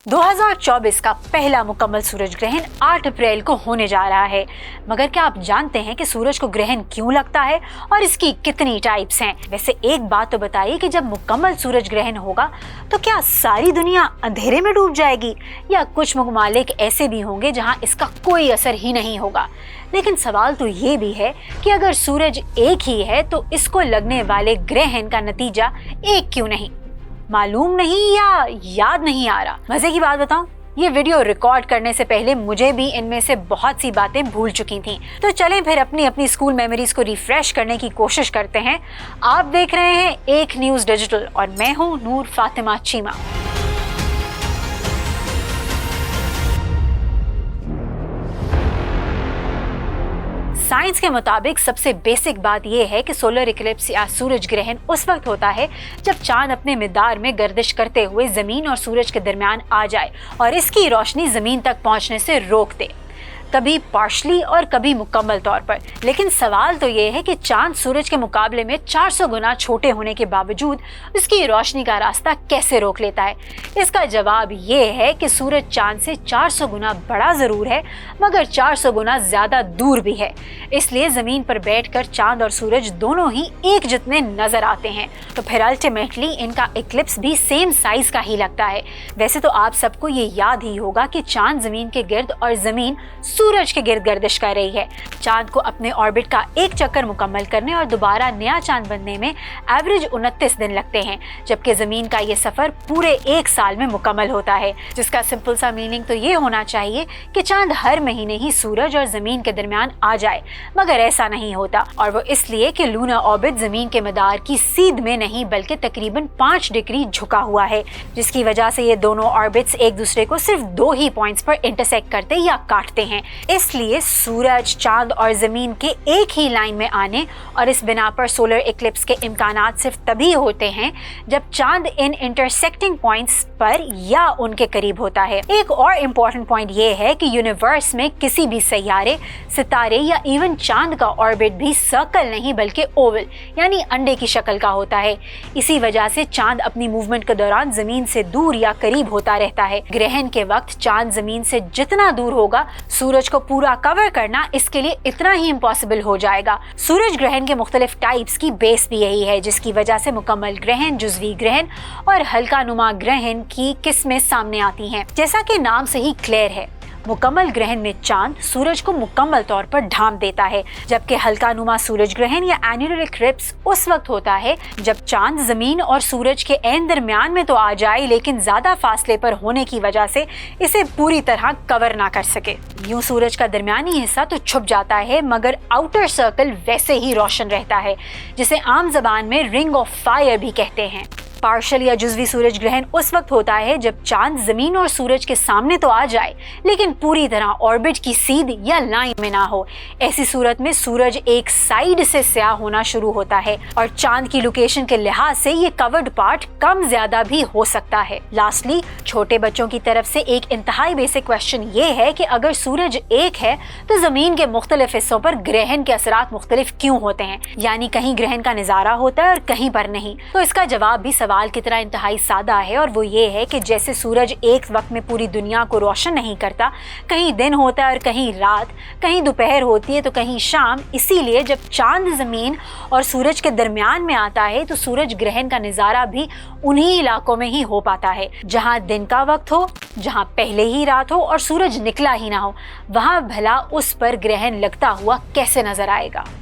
2024 का पहला मुकम्मल सूरज ग्रहण 8 अप्रैल को होने जा रहा है। मगर क्या आप जानते हैं कि सूरज को ग्रहण क्यों लगता है और इसकी कितनी टाइप्स हैं? वैसे एक बात तो बताइए कि जब मुकम्मल सूरज ग्रहण होगा तो क्या सारी दुनिया अंधेरे में डूब जाएगी या कुछ ममालिक ऐसे भी होंगे जहां इसका कोई असर ही नहीं होगा? लेकिन सवाल तो ये भी है कि अगर सूरज एक ही है तो इसको लगने वाले ग्रहण का नतीजा एक क्यों नहीं? मालूम नहीं या याद नहीं आ रहा? मजे की बात बताऊं, ये वीडियो रिकॉर्ड करने से पहले मुझे भी इनमें से बहुत सी बातें भूल चुकी थीं। तो चलें फिर अपनी अपनी स्कूल मेमोरीज को रिफ्रेश करने की कोशिश करते हैं। आप देख रहे हैं एक न्यूज़ डिजिटल और मैं हूं नूर फातिमा चीमा। साइंस के मुताबिक सबसे बेसिक बात यह है कि सोलर इक्लिप्स या सूरज ग्रहण उस वक्त होता है जब चांद अपने मिदार में गर्दिश करते हुए जमीन और सूरज के दरमियान आ जाए और इसकी रोशनी जमीन तक पहुंचने से रोक दे, कभी पार्शली और कभी मुकम्मल तौर पर। लेकिन सवाल तो ये है कि चांद सूरज के मुकाबले में 400 गुना छोटे होने के बावजूद उसकी रोशनी का रास्ता कैसे रोक लेता है? इसका जवाब ये है कि सूरज चांद से 400 गुना बड़ा जरूर है मगर 400 गुना ज्यादा दूर भी है। इसलिए जमीन पर बैठकर चांद और सूरज दोनों ही एक जितने नजर आते हैं। तो फिर अल्टीमेटली इनका इक्लिप्स भी सेम साइज का ही लगता है। वैसे तो आप सबको ये याद ही होगा कि चांद जमीन के गिर्द और जमीन सूरज के गिर्द गर्दिश कर रही है। चांद को अपने ऑर्बिट का एक चक्कर मुकम्मल करने और दोबारा नया चांद बनने में एवरेज 29 दिन लगते हैं, जबकि जमीन का ये सफर पूरे एक साल में मुकम्मल होता है। जिसका सिंपल सा मीनिंग तो ये होना चाहिए कि चांद हर महीने ही सूरज और जमीन के दरमियान आ जाए, मगर ऐसा नहीं होता। और वो इसलिए कि लूनर ऑर्बिट जमीन के मदार की सीध में नहीं बल्कि तकरीबन 5 डिग्री झुका हुआ है, जिसकी वजह से ये दोनों ऑर्बिट्स एक दूसरे को सिर्फ 2 ही पॉइंट्स पर इंटरसेक्ट करते या काटते हैं। इसलिए सूरज, चांद और जमीन के एक ही लाइन में आने और इस बिना पर सोलर इक्लिप्स के इम्कानात सिर्फ तभी होते हैं जब चांद इन इंटरसेक्टिंग पॉइंट्स पर या उनके करीब होता है। एक और इम्पोर्टेंट पॉइंट ये है कि यूनिवर्स में किसी भी सैयारे, सितारे या इवन चांद का ऑर्बिट भी सर्कल नहीं बल्कि ओवल यानी अंडे की शक्ल का होता है। इसी वजह से चांद अपनी मूवमेंट के दौरान जमीन से दूर या करीब होता रहता है। ग्रहण के वक्त चांद जमीन से जितना दूर होगा, सूरज को पूरा कवर करना इसके लिए इतना ही इम्पॉसिबल हो जाएगा। सूरज ग्रहण के मुख्तलिफ टाइप्स की बेस भी यही है, जिसकी वजह से मुकम्मल ग्रहण, जुज़वी ग्रहण और हल्का नुमा ग्रहण की किस्में सामने आती हैं। जैसा कि नाम से ही क्लियर है, मुकम्मल ग्रहण में चांद सूरज को मुकम्मल तौर पर ढांप देता है, जबकि हल्का नुमा सूरज ग्रहण या एन्युलर इक्लिप्स उस वक्त होता है जब चांद जमीन और सूरज के ऐन दरमियान में तो आ जाए लेकिन ज्यादा फासले पर होने की वजह से इसे पूरी तरह कवर ना कर सके। यूं सूरज का दरमियानी हिस्सा तो छुप जाता है मगर आउटर सर्कल वैसे ही रोशन रहता है, जिसे आम जबान में रिंग ऑफ फायर भी कहते हैं। पार्शल या जुज़वी सूरज ग्रहण उस वक्त होता है जब चांद जमीन और सूरज के सामने तो आ जाए लेकिन पूरी तरह ऑर्बिट की सीध या लाइन में ना हो। ऐसी सूरत में सूरज एक साइड से स्याह होना शुरू होता है और चांद की लोकेशन के लिहाज से ये कवर्ड पार्ट कम ज्यादा भी हो सकता है। लास्टली, छोटे बच्चों की तरफ से एक इंतहाई बेसिक क्वेश्चन ये है कि अगर सूरज एक है तो जमीन के मुख्तलिफ हिस्सों पर ग्रहण के असरात मुख्तलिफ क्यों होते हैं? यानी कहीं ग्रहण का नजारा होता है और कहीं पर नहीं। तो इसका जवाब भी सवाल की तरह इंतहाई सादा है और वो ये है कि जैसे सूरज एक वक्त में पूरी दुनिया को रोशन नहीं करता, कहीं दिन होता है और कहीं रात, कहीं दोपहर होती है तो कहीं शाम, इसीलिए जब चांद जमीन और सूरज के दरमियान में आता है तो सूरज ग्रहण का नजारा भी उन्हीं इलाकों में ही हो पाता है जहां दिन का वक्त हो, जहां पहले ही रात हो और सूरज निकला ही ना हो। वहां भला उस पर ग्रहण लगता हुआ कैसे नजर आएगा?